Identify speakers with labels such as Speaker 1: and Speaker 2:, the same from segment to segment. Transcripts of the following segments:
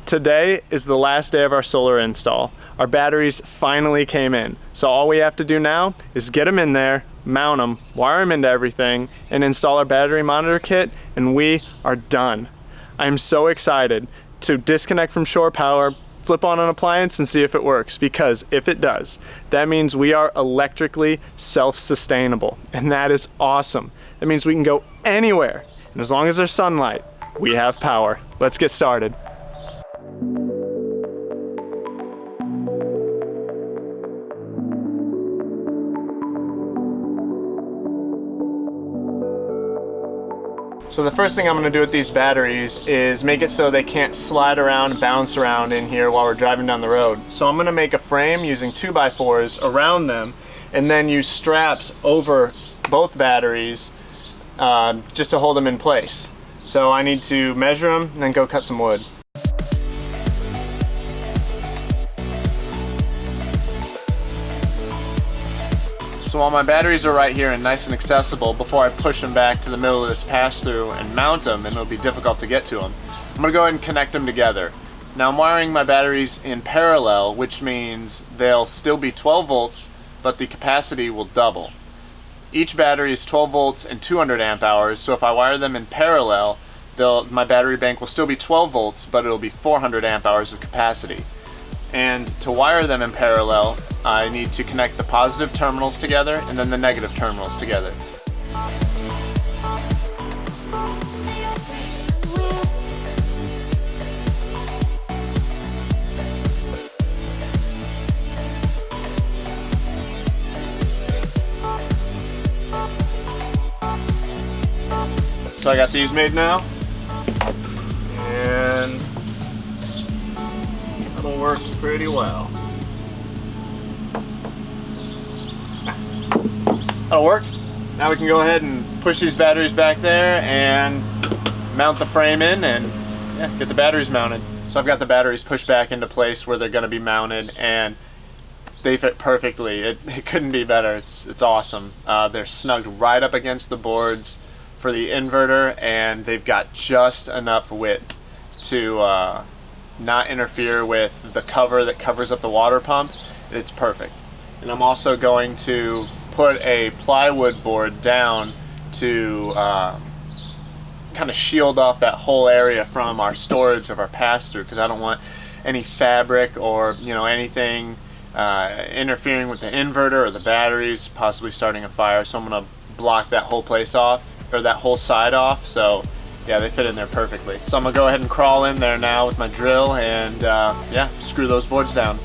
Speaker 1: Today is the last day of our solar install. Our batteries finally came in. So all we have to do now is get them in there, mount them, wire them into everything, and install our battery monitor kit, and we are done. I'm so excited to disconnect from shore power, flip on an appliance and see if it works, because if it does, that means we are electrically self-sustainable, and that is awesome. That means we can go anywhere, and as long as there's sunlight, we have power. Let's get started. So the first thing I'm going to do with these batteries is make it so they can't slide around, bounce around in here while we're driving down the road. So I'm going to make a frame using 2x4s around them and then use straps over both batteries just to hold them in place. So I need to measure them and then go cut some wood. So while my batteries are right here and nice and accessible, before I push them back to the middle of this pass-through and mount them, and it'll be difficult to get to them, I'm going to go ahead and connect them together. Now I'm wiring my batteries in parallel, which means they'll still be 12 volts, but the capacity will double. Each battery is 12 volts and 200 amp hours, so if I wire them in parallel, my battery bank will still be 12 volts, but it'll be 400 amp hours of capacity. And to wire them in parallel, I need to connect the positive terminals together and then the negative terminals together. So I got these made now, and it'll work pretty well. That'll work. Now we can go ahead and push these batteries back there and mount the frame in and get the batteries mounted. So I've got the batteries pushed back into place where they're going to be mounted, and they fit perfectly. It couldn't be better. It's awesome. They're snugged right up against the boards for the inverter, and they've got just enough width to not interfere with the cover that covers up the water pump. It's perfect. And I'm also going to put a plywood board down to kind of shield off that whole area from our storage of our pass-through, because I don't want any fabric or anything interfering with the inverter or the batteries, possibly starting a fire. So I'm going to block that whole place off, or that whole side off. So yeah, they fit in there perfectly. So I'm gonna go ahead and crawl in there now with my drill and screw those boards down.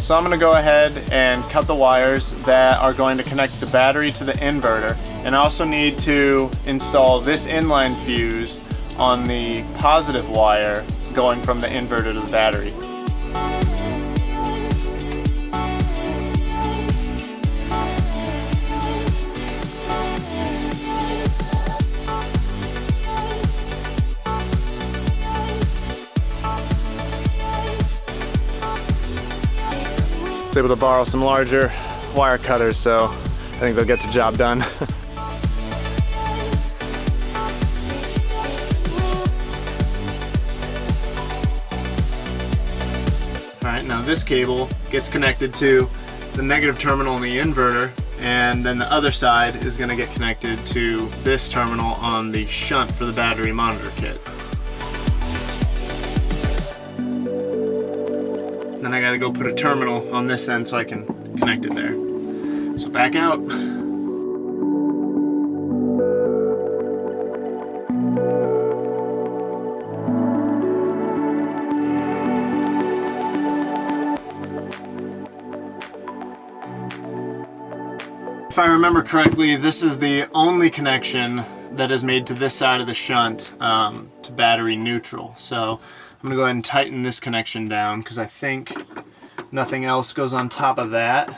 Speaker 1: So I'm going to go ahead and cut the wires that are going to connect the battery to the inverter, and I also need to install this inline fuse on the positive wire going from the inverter to the battery. I was able to borrow some larger wire cutters, so I think they'll get the job done. Alright, now this cable gets connected to the negative terminal in the inverter, and then the other side is going to get connected to this terminal on the shunt for the battery monitor kit. Then I gotta go put a terminal on this end so I can connect it there. So back out. If I remember correctly, this is the only connection that is made to this side of the shunt to battery neutral. So I'm going to go ahead and tighten this connection down because I think nothing else goes on top of that.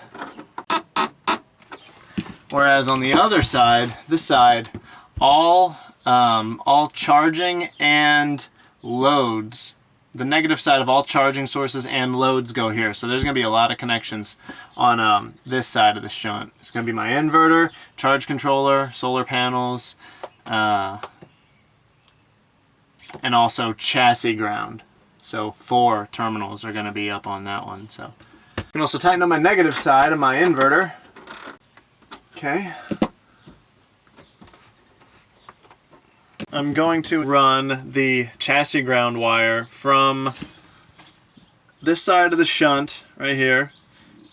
Speaker 1: Whereas on the other side, this side, all all charging and loads. The negative side of all charging sources and loads go here. So there's going to be a lot of connections on this side of the shunt. It's going to be my inverter, charge controller, solar panels, and also chassis ground. So 4 terminals are going to be up on that one. So I can also tighten up my negative side of my inverter. Okay. I'm going to run the chassis ground wire from this side of the shunt right here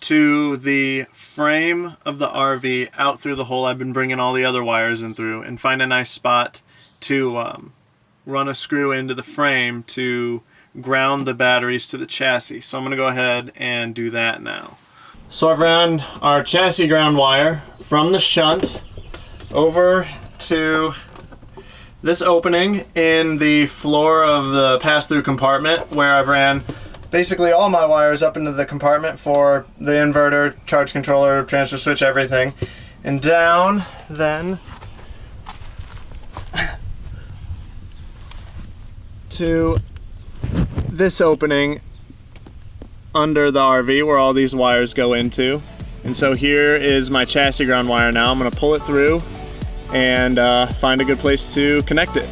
Speaker 1: to the frame of the RV out through the hole I've been bringing all the other wires in through, and find a nice spot to run a screw into the frame to ground the batteries to the chassis. So I'm going to go ahead and do that now. So I've ran our chassis ground wire from the shunt over to this opening in the floor of the pass-through compartment, where I've ran basically all my wires up into the compartment for the inverter, charge controller, transfer switch, everything. And down then to this opening under the RV where all these wires go into. And so here is my chassis ground wire now. I'm going to pull it through and find a good place to connect it.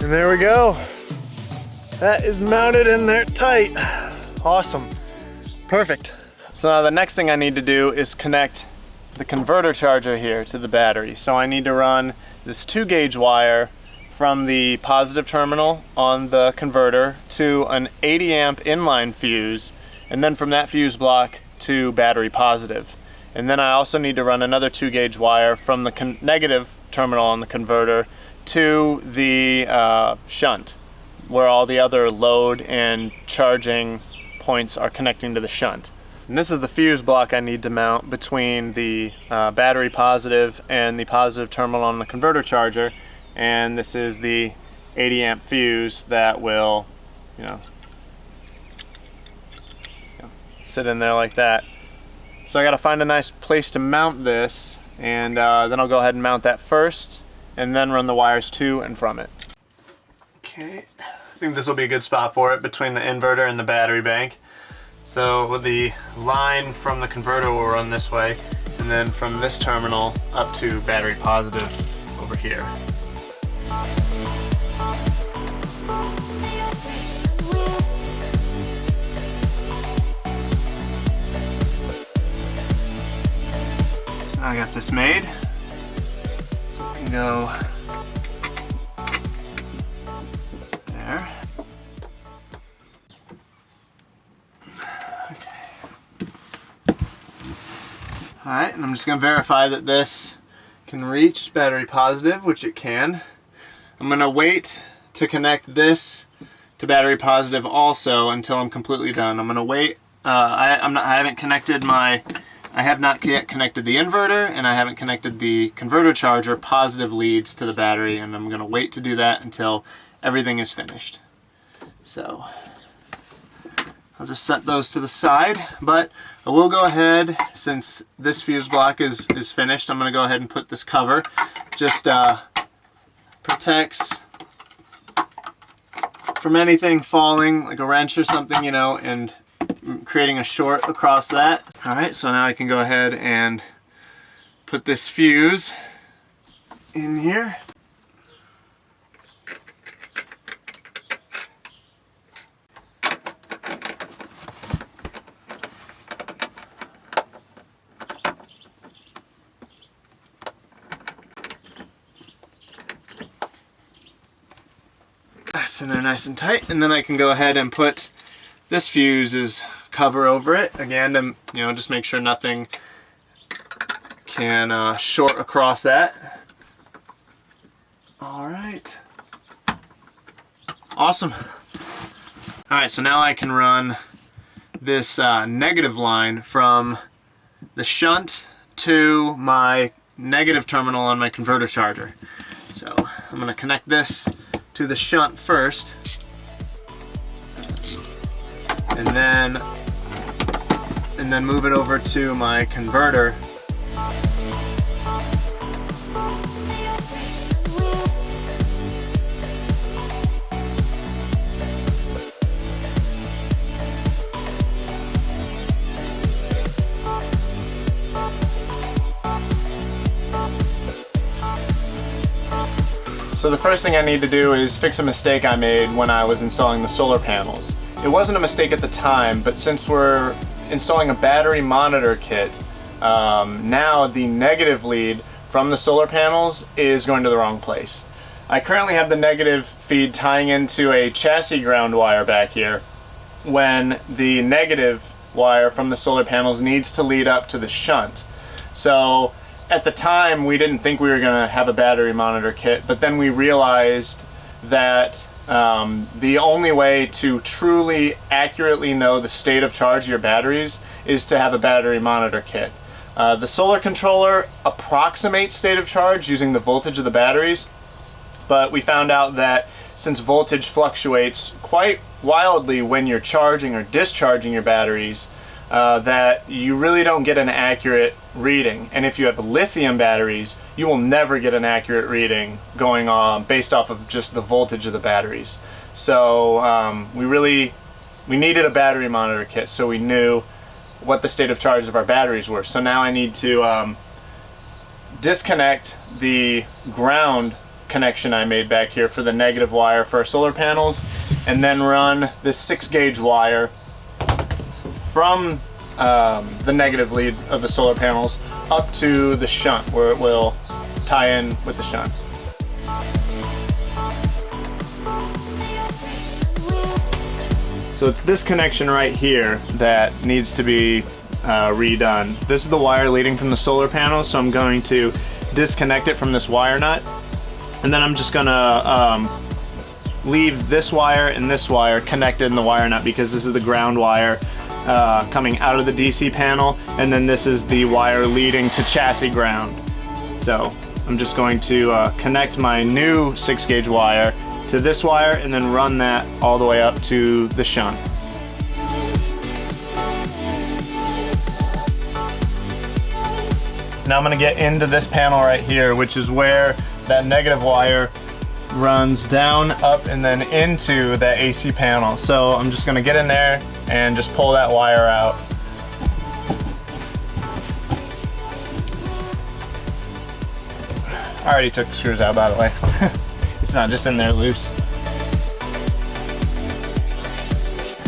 Speaker 1: And there we go. That is mounted in there tight. Awesome. Perfect. So now the next thing I need to do is connect the converter charger here to the battery. So I need to run this 2-gauge wire from the positive terminal on the converter to an 80 amp inline fuse, and then from that fuse block to battery positive. And then I also need to run another 2-gauge wire from the negative terminal on the converter to the shunt, where all the other load and charging points are connecting to the shunt. And this is the fuse block I need to mount between the battery positive and the positive terminal on the converter charger. And this is the 80 amp fuse that will, sit in there like that. So I got to find a nice place to mount this, and then I'll go ahead and mount that first, and then run the wires to and from it. Okay, I think this will be a good spot for it between the inverter and the battery bank. So the line from the converter will run this way, and then from this terminal up to battery positive over here. So I got this made. So we can go there. Alright, and I'm just going to verify that this can reach battery positive, which it can. I'm going to wait to connect this to battery positive also until I'm completely done. I'm going to wait. I have not yet connected the inverter, and I haven't connected the converter charger positive leads to the battery, and I'm going to wait to do that until everything is finished. So I'll just set those to the side, but I will go ahead, since this fuse block is finished, I'm going to go ahead and put this cover. Just protects from anything falling, like a wrench or something, and creating a short across that. Alright, so now I can go ahead and put this fuse in here. That's in there nice and tight, and then I can go ahead and put this fuse's cover over it again to just make sure nothing can short across that. All right, awesome. All right, so now I can run this negative line from the shunt to my negative terminal on my converter charger. So I'm going to connect this to the shunt first, and then move it over to my converter. So the first thing I need to do is fix a mistake I made when I was installing the solar panels. It wasn't a mistake at the time, but since we're installing a battery monitor kit, now the negative lead from the solar panels is going to the wrong place. I currently have the negative feed tying into a chassis ground wire back here, when the negative wire from the solar panels needs to lead up to the shunt. So at the time, we didn't think we were going to have a battery monitor kit, but then we realized that the only way to truly accurately know the state of charge of your batteries is to have a battery monitor kit. The solar controller approximates state of charge using the voltage of the batteries, but we found out that since voltage fluctuates quite wildly when you're charging or discharging your batteries, that you really don't get an accurate reading. And if you have lithium batteries, you will never get an accurate reading going on based off of just the voltage of the batteries. So we needed a battery monitor kit so we knew what the state of charge of our batteries were. So now I need to disconnect the ground connection I made back here for the negative wire for our solar panels, and then run this 6-gauge wire from the negative lead of the solar panels up to the shunt, where it will tie in with the shunt. So it's this connection right here that needs to be redone. This is the wire leading from the solar panel, so I'm going to disconnect it from this wire nut, and then I'm just gonna leave this wire and this wire connected in the wire nut, because this is the ground wire coming out of the DC panel, and then this is the wire leading to chassis ground. So I'm just going to connect my new 6-gauge wire to this wire and then run that all the way up to the shunt. Now I'm going to get into this panel right here, which is where that negative wire runs down, up, and then into that AC panel. So I'm just going to get in there and just pull that wire out. I already took the screws out, by the way. It's not just in there loose.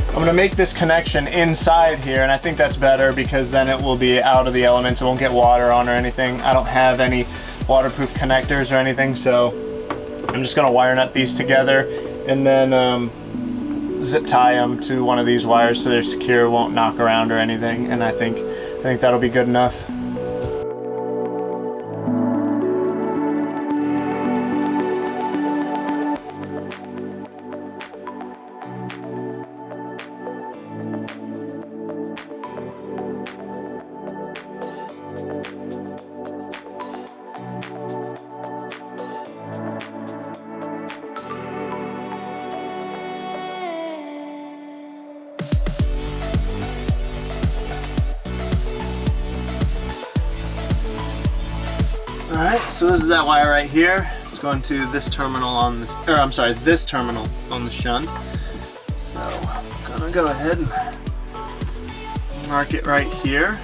Speaker 1: I'm going to make this connection inside here, and I think that's better because then it will be out of the elements. It won't get water on or anything. I don't have any waterproof connectors or anything, so I'm just going to wire nut these together and then zip tie them to one of these wires so they're secure, won't knock around or anything, and I think that'll be good enough. Alright, so this is that wire right here. It's going to this terminal on the, this terminal on the shunt. So I'm gonna go ahead and mark it right here.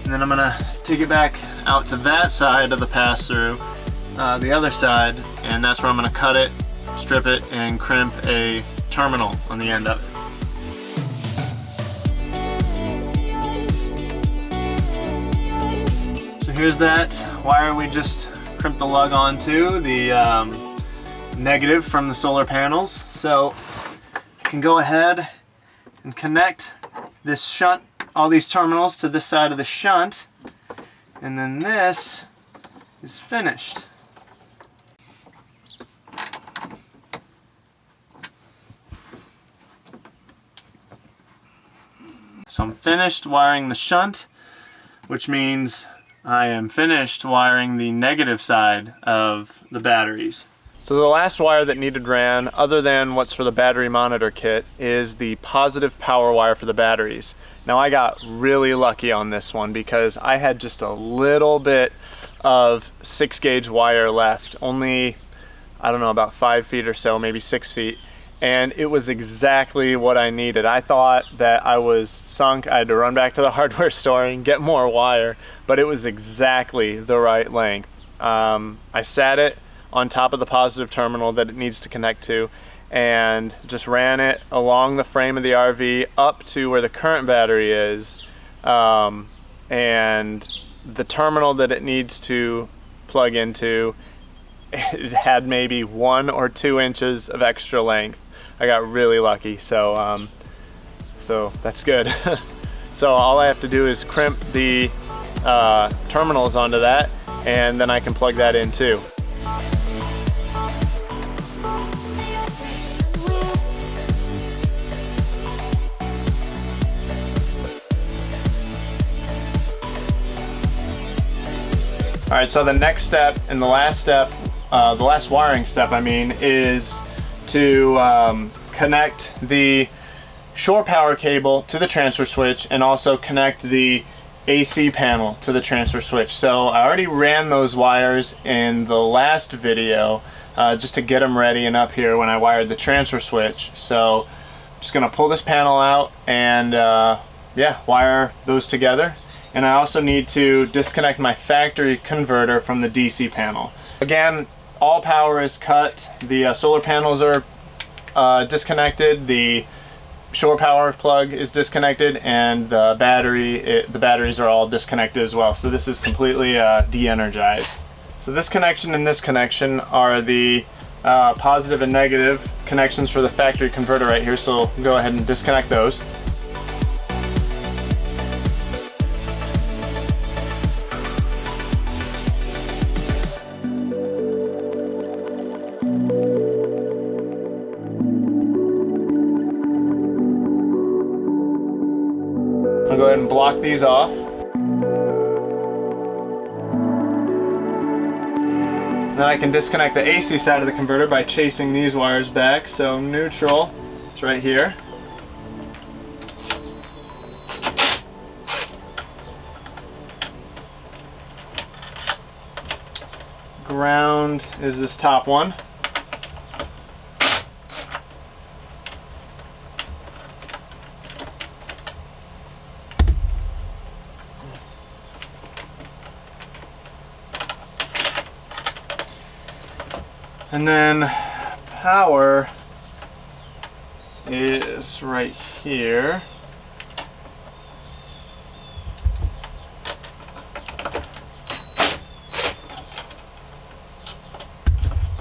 Speaker 1: And then I'm gonna take it back out to that side of the pass-through, the other side, and that's where I'm gonna cut it, strip it, and crimp a terminal on the end of it. Here's that wire we just crimped the lug onto, the negative from the solar panels. So I can go ahead and connect this shunt, all these terminals to this side of the shunt, and then this is finished. So I'm finished wiring the shunt, which means I am finished wiring the negative side of the batteries. So the last wire that needed ran, other than what's for the battery monitor kit, is the positive power wire for the batteries. Now I got really lucky on this one because I had just a little bit of 6-gauge wire left, only, I don't know, about 5 feet or so, maybe 6 feet. And it was exactly what I needed. I thought that I was sunk. I had to run back to the hardware store and get more wire, but it was exactly the right length. I sat it on top of the positive terminal that it needs to connect to and just ran it along the frame of the RV up to where the current battery is, and the terminal that it needs to plug into, it had maybe 1 or 2 inches of extra length. I got really lucky, so that's good. So all I have to do is crimp the terminals onto that, and then I can plug that in too. All right, so the next step and the last step, the last wiring step, I mean, is to connect the shore power cable to the transfer switch and also connect the AC panel to the transfer switch. So I already ran those wires in the last video just to get them ready and up here when I wired the transfer switch. So I'm just gonna pull this panel out and yeah, wire those together. And I also need to disconnect my factory converter from the DC panel. Again, all power is cut. The solar panels are disconnected. The shore power plug is disconnected, and the batteries are all disconnected as well. So this is completely de-energized. So this connection and this connection are the positive and negative connections for the factory converter right here. So we'll go ahead and disconnect those. I'll go ahead and block these off. And then I can disconnect the AC side of the converter by chasing these wires back. So neutral, it's right here. Ground is this top one. And then power is right here.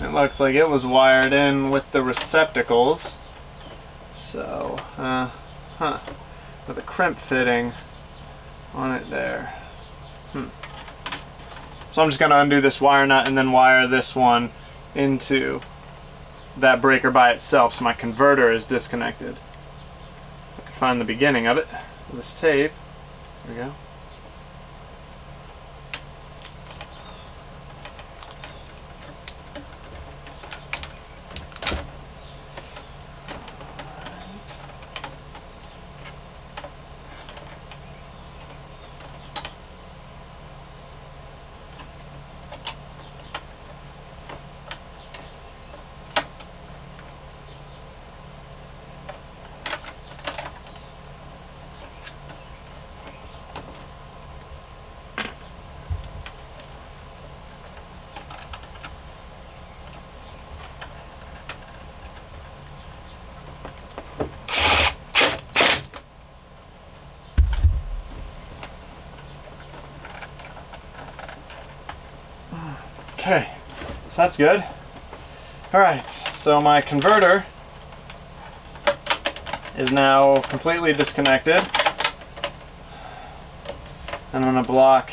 Speaker 1: It looks like it was wired in with the receptacles. So, with a crimp fitting on it there. So I'm just going to undo this wire nut and then wire this one into that breaker by itself, so my converter is disconnected. If I can find the beginning of it, this tape. There we go. Okay, so that's good. Alright, so my converter is now completely disconnected. I'm going to block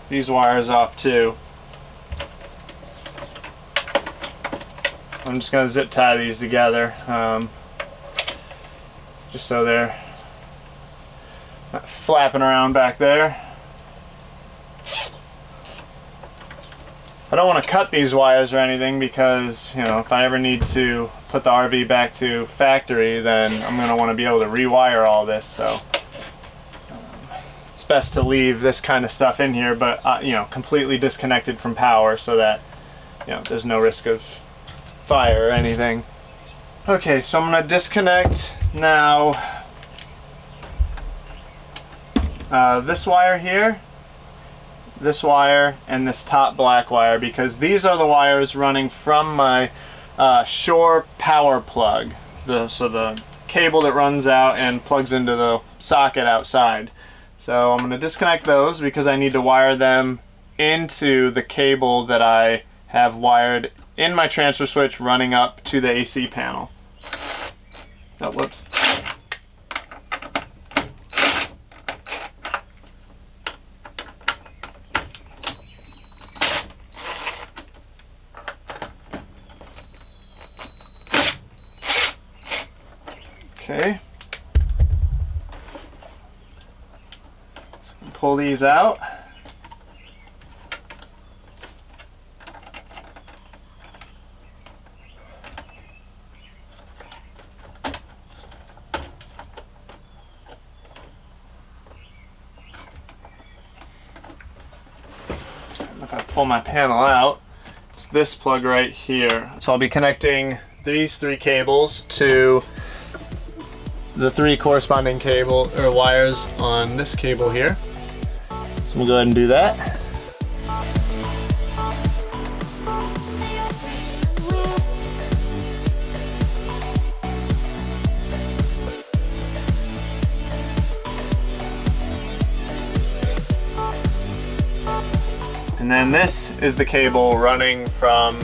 Speaker 1: these wires off too. I'm just going to zip tie these together, just so they're flapping around back there. I don't want to cut these wires or anything because, you know, if I ever need to put the RV back to factory, then I'm going to want to be able to rewire all this. So it's best to leave this kind of stuff in here, but you know, completely disconnected from power so that, you know, there's no risk of fire or anything. Okay, so I'm going to disconnect now this wire here, this wire, and this top black wire, because these are the wires running from my shore power plug. So the cable that runs out and plugs into the socket outside. So I'm going to disconnect those because I need to wire them into the cable that I have wired in my transfer switch running up to the AC panel. Oh, whoops. Okay. So pull these out. If I pull my panel out, it's this plug right here. So I'll be connecting these three cables to the three corresponding cable or wires on this cable here. So we'll go ahead and do that. And then this is the cable running from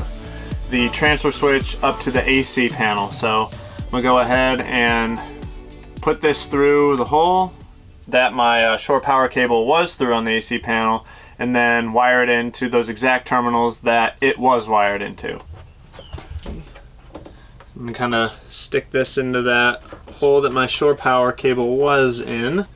Speaker 1: the transfer switch up to the AC panel. So I'm gonna go ahead and put this through the hole that my shore power cable was through on the AC panel, and then wire it into those exact terminals that it was wired into. I'm gonna kind of stick this into that hole that my shore power cable was in.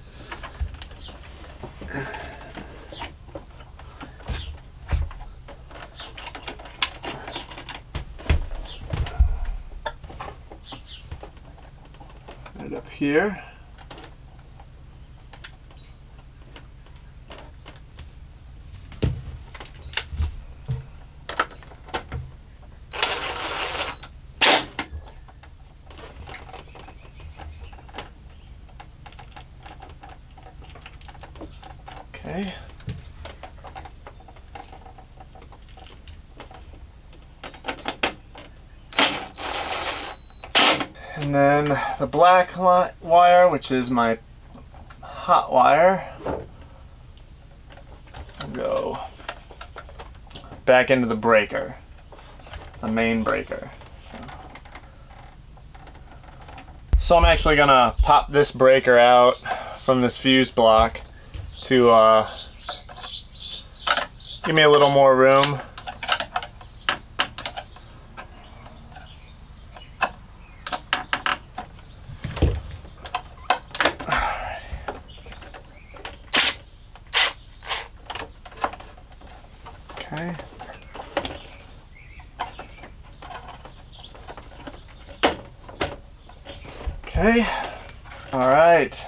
Speaker 1: Right up here. Okay. And then the black wire, which is my hot wire, will go back into the breaker, the main breaker. So I'm actually gonna pop this breaker out from this fuse block to give me a little more room. Okay. Okay. All right.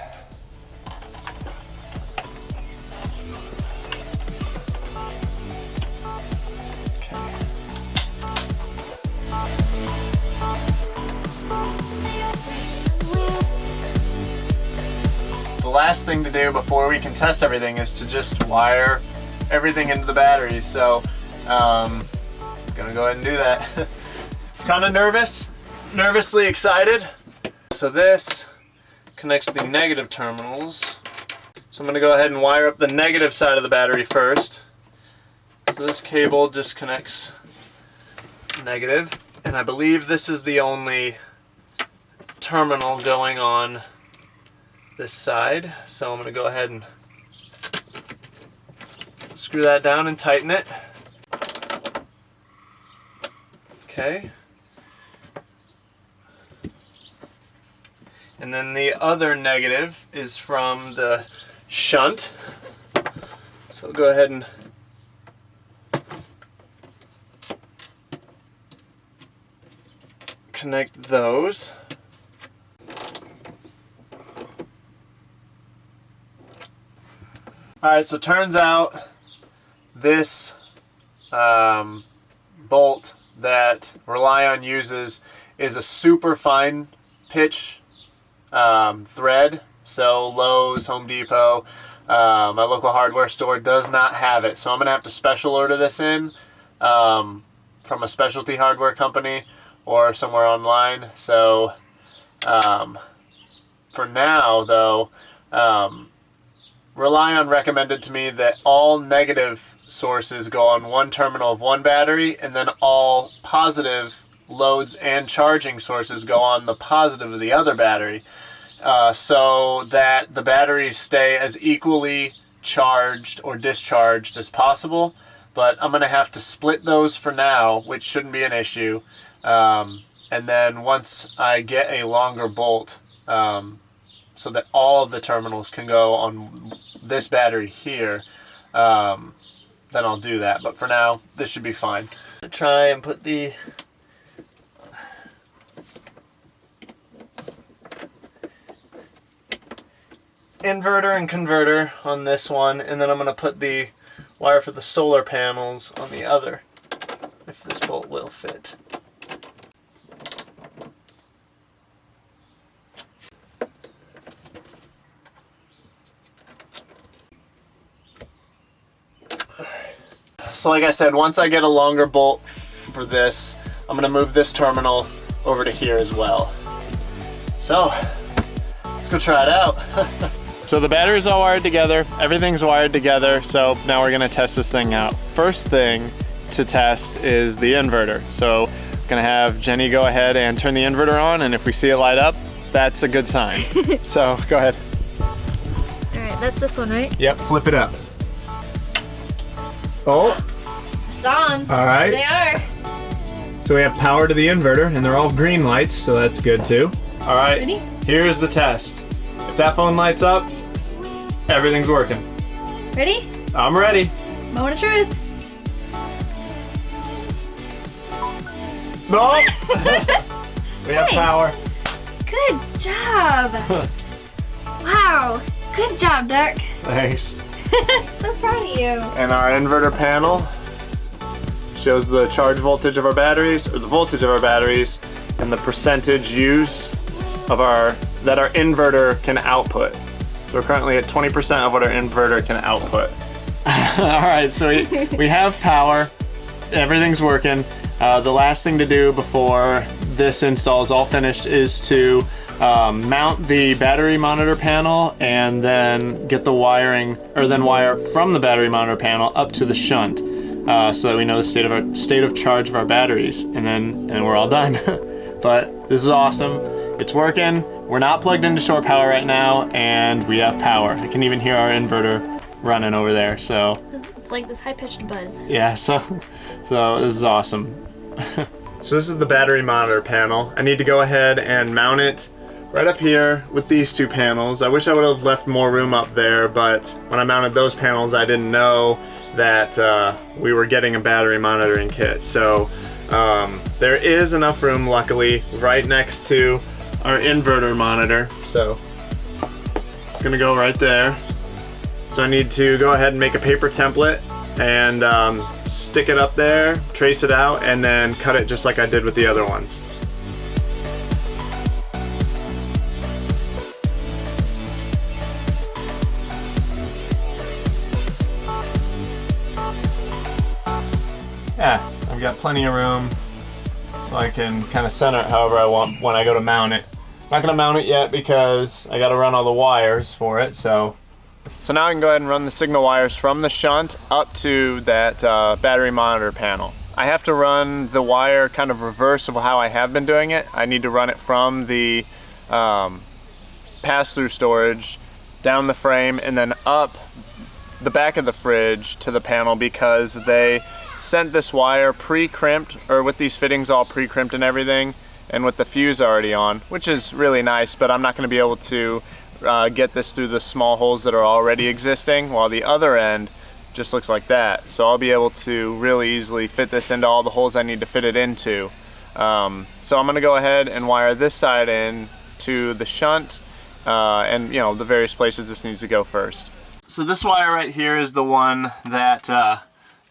Speaker 1: The last thing to do before we can test everything is to just wire everything into the batteries. So I'm gonna go ahead and do that. Kind of nervously excited. So this connects the negative terminals. So I'm gonna go ahead and wire up the negative side of the battery first. So this cable disconnects negative, and I believe this is the only terminal going on this side. So I'm gonna go ahead and screw that down and tighten it. Okay. And And then the other negative is from the shunt. So we'll go ahead and connect those. Alright, so turns out this bolt that Relion uses is a super fine pitch thread. So Lowe's, Home Depot, my local hardware store does not have it. So I'm going to have to special order this in from a specialty hardware company or somewhere online. So for now though, Relion recommended to me that all negative sources go on one terminal of one battery, and then all positive loads and charging sources go on the positive of the other battery, so that the batteries stay as equally charged or discharged as possible. But I'm going to have to split those for now, which shouldn't be an issue. And then once I get a longer bolt, so that all of the terminals can go on this battery here, then I'll do that. But for now, this should be fine. I'm gonna try and put the inverter and converter on this one, and then I'm going to put the wire for the solar panels on the other, if this bolt will fit. So like I said, once I get a longer bolt for this, I'm going to move this terminal over to here as well. So, let's go try it out. So the battery's all wired together, everything's wired together, so now we're going to test this thing out. First thing to test is the inverter. So I'm going to have Jenny go ahead and turn the inverter on, and if we see it light up, that's a good sign. So go ahead.
Speaker 2: Alright, that's this one, right?
Speaker 1: Yep, flip it up. Oh.
Speaker 2: Saw them.
Speaker 1: All right.
Speaker 2: They are.
Speaker 1: So we have power to the inverter, and they're all green lights, so that's good too. All right,
Speaker 2: Ready?
Speaker 1: Here's the test. If that phone lights up, everything's working.
Speaker 2: Ready?
Speaker 1: I'm ready.
Speaker 2: Moment of truth.
Speaker 1: No! We have power.
Speaker 2: Good job. Wow. Good job, Duck.
Speaker 1: Thanks.
Speaker 2: So proud of you.
Speaker 1: And our inverter panel shows the charge voltage of our batteries, or the voltage of our batteries, and the percentage use of our inverter can output. So we're currently at 20% of what our inverter can output. All right, so we have power. Everything's working. The last thing to do before this install is all finished is to mount the battery monitor panel and then get the wiring, or then wire from the battery monitor panel up to the shunt, so that we know the state of charge of our batteries, and we're all done. But this is awesome. It's working. We're not plugged into shore power right now, and we have power. I can even hear our inverter running over there. So
Speaker 2: It's like this high-pitched buzz.
Speaker 1: yeah, so this is awesome. So this is the battery monitor panel. I need to go ahead and mount it right up here with these two panels. I wish I would have left more room up there, but when I mounted those panels, I didn't know that we were getting a battery monitoring kit. So there is enough room, luckily, right next to our inverter monitor. So it's gonna go right there. So I need to go ahead and make a paper template and stick it up there, trace it out, and then cut it just like I did with the other ones. Yeah, I've got plenty of room, so I can kind of center it however I want when I go to mount it. I'm not gonna mount it yet because I gotta run all the wires for it, so now I can go ahead and run the signal wires from the shunt up to that battery monitor panel. I have to run the wire kind of reverse of how I have been doing it. I need to run it from the pass-through storage down the frame and then up the back of the fridge to the panel, because they sent this wire pre-crimped, or with these fittings all pre-crimped and everything, and with the fuse already on, which is really nice, but I'm not going to be able to get this through the small holes that are already existing, while the other end just looks like that. So I'll be able to really easily fit this into all the holes I need to fit it into. So I'm going to go ahead and wire this side in to the shunt and the various places this needs to go first. So this wire right here is the one that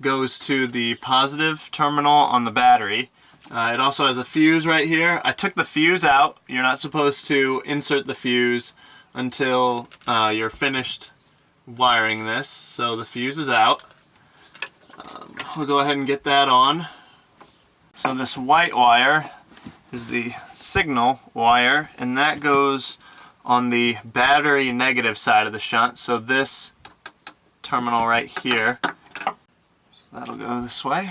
Speaker 1: goes to the positive terminal on the battery. It also has a fuse right here. I took the fuse out. You're not supposed to insert the fuse until you're finished wiring this. So the fuse is out. We'll go ahead and get that on. So this white wire is the signal wire, and that goes on the battery negative side of the shunt. So this terminal right here. So that'll go this way.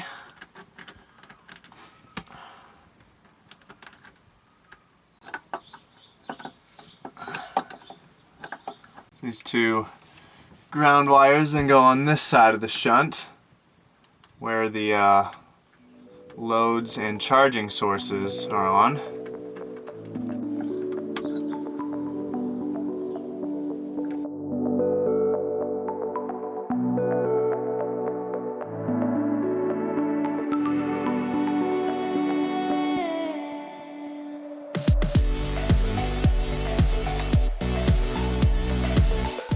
Speaker 1: These two ground wires then go on this side of the shunt, where the loads and charging sources are on.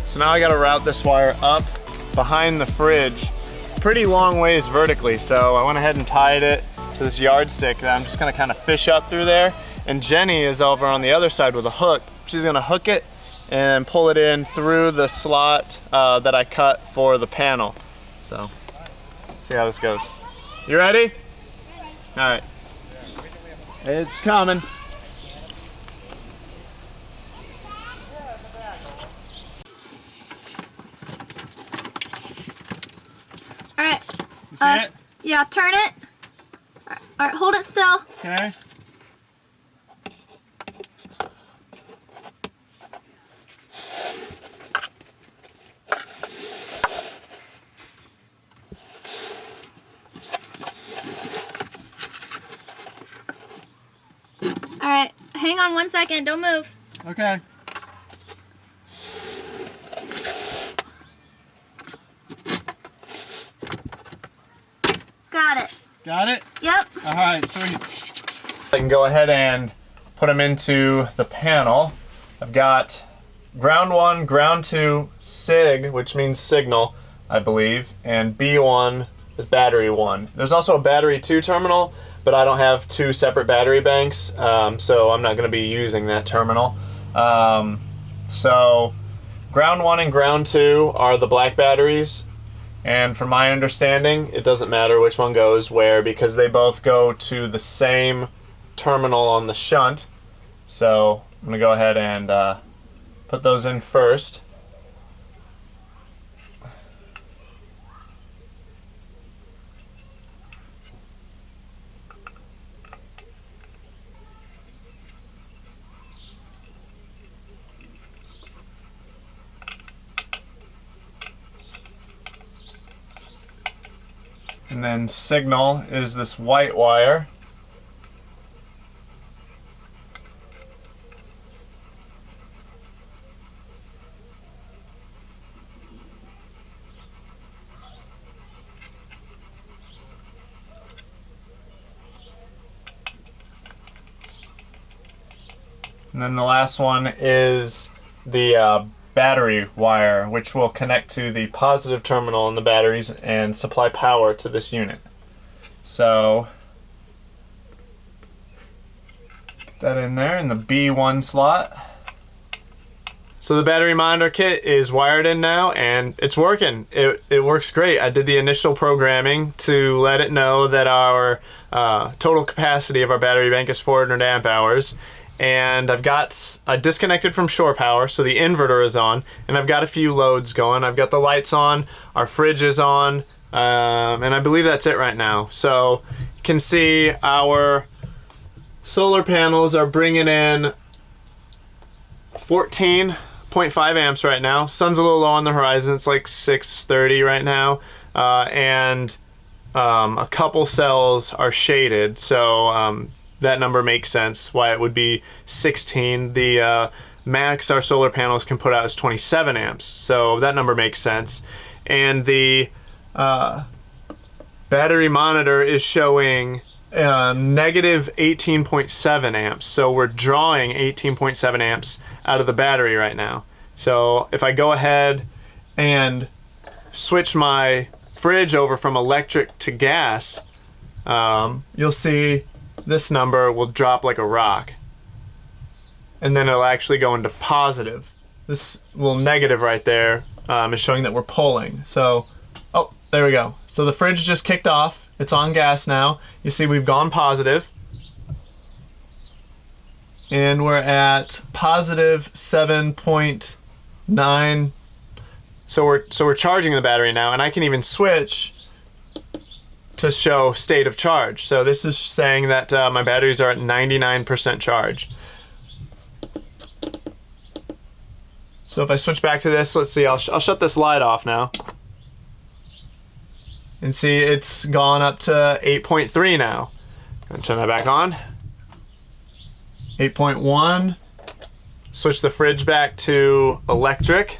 Speaker 1: So now I got to route this wire up behind the fridge pretty long ways vertically. So I went ahead and tied it to this yardstick that I'm just going to kind of fish up through there. And Jenny is over on the other side with a hook. She's going to hook it and pull it in through the slot that I cut for the panel. So see how this goes. You ready? All right. It's coming. You see it?
Speaker 2: Yeah, turn it. All right, hold it still.
Speaker 1: Okay.
Speaker 2: All right, hang on 1 second. Don't move.
Speaker 1: Okay.
Speaker 2: Got it.
Speaker 1: Got it?
Speaker 2: Yep.
Speaker 1: All right, sweet. I can go ahead and put them into the panel. I've got ground 1, ground 2, sig, which means signal, I believe, and B1 is battery 1. There's also a battery 2 terminal, but I don't have 2 separate battery banks, so I'm not going to be using that terminal. So ground 1 and ground 2 are the black batteries. And from my understanding, it doesn't matter which one goes where because they both go to the same terminal on the shunt. So I'm going to go ahead and put those in first. And then signal is this white wire. And then the last one is the battery wire, which will connect to the positive terminal in the batteries and supply power to this unit. So get that in there in the B1 slot. So the battery monitor kit is wired in now and it's working. It works great. I did the initial programming to let it know that our total capacity of our battery bank is 400 amp hours. And I disconnected from shore power, so the inverter is on, and I've got a few loads going. I've got the lights on, our fridge is on, and I believe that's it right now. So you can see our solar panels are bringing in 14.5 amps right now. Sun's a little low on the horizon, it's like 6:30 right now, and a couple cells are shaded, so that number makes sense, why it would be 16. The max our solar panels can put out is 27 amps, so that number makes sense. And the battery monitor is showing negative 18.7 amps, so we're drawing 18.7 amps out of the battery right now. So if I go ahead and switch my fridge over from electric to gas, you'll see this number will drop like a rock, and then it'll actually go into positive. This little negative right there is showing that we're pulling. So, oh, there we go. So the fridge just kicked off. It's on gas now. You see we've gone positive. And we're at positive 7.9. So we're charging the battery now, and I can even switch to show state of charge. So this is saying that my batteries are at 99% charge. So if I switch back to this, let's see, I'll shut this light off now. And see, it's gone up to 8.3 now. I'm gonna turn that back on. 8.1. Switch the fridge back to electric.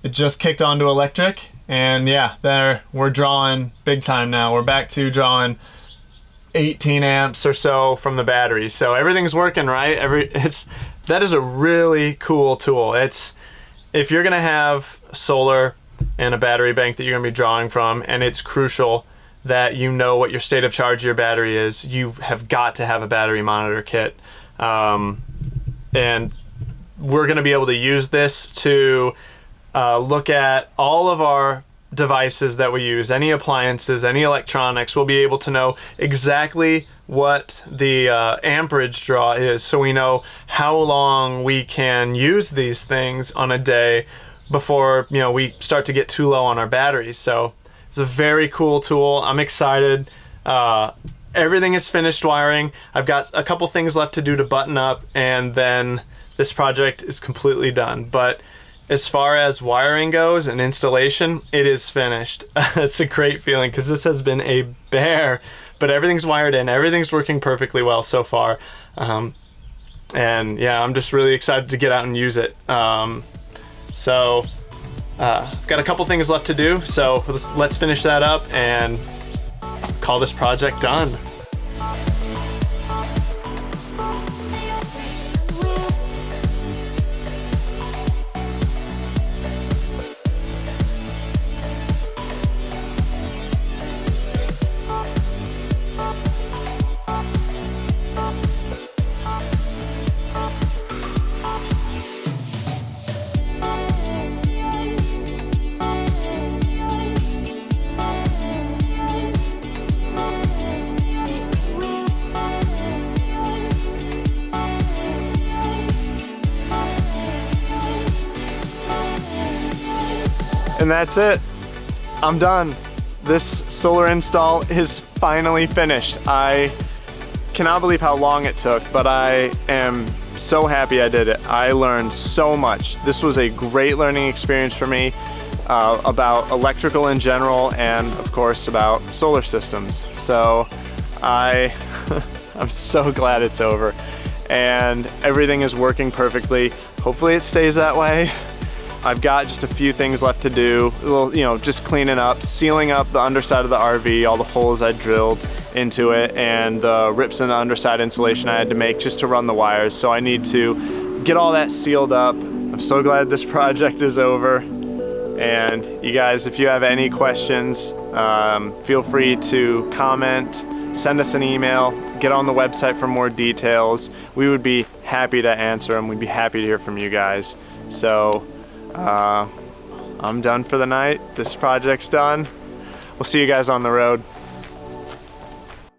Speaker 1: It just kicked onto electric, and yeah, there we're drawing big time now. We're back to drawing 18 amps or so from the battery. So everything's working right. That is a really cool tool. If you're gonna have solar and a battery bank that you're gonna be drawing from, and it's crucial that you know what your state of charge of your battery is, you have got to have a battery monitor kit. And we're gonna be able to use this to look at all of our devices that we use, any appliances, any electronics. We'll be able to know exactly what the amperage draw is, so we know how long we can use these things on a day before we start to get too low on our batteries. So it's a very cool tool. I'm excited. Everything is finished wiring. I've got a couple things left to do to button up, and then this project is completely done. But as far as wiring goes and installation, it is finished. It's a great feeling because this has been a bear, but everything's wired in. Everything's working perfectly well so far. And yeah, I'm just really excited to get out and use it. Got a couple things left to do, so let's finish that up and call this project done. And that's it. I'm done. This solar install is finally finished. I cannot believe how long it took, but I am so happy I did it. I learned so much. This was a great learning experience for me about electrical in general, and of course about solar systems. So I'm so glad it's over and everything is working perfectly. Hopefully it stays that way. I've got just a few things left to do, a little, just cleaning up, sealing up the underside of the RV, all the holes I drilled into it, and the rips in the underside insulation I had to make just to run the wires. So I need to get all that sealed up. I'm so glad this project is over. And you guys, if you have any questions, feel free to comment, send us an email, get on the website for more details. We would be happy to answer them. We'd be happy to hear from you guys. So I'm done for the night. This project's done. We'll see you guys on the road.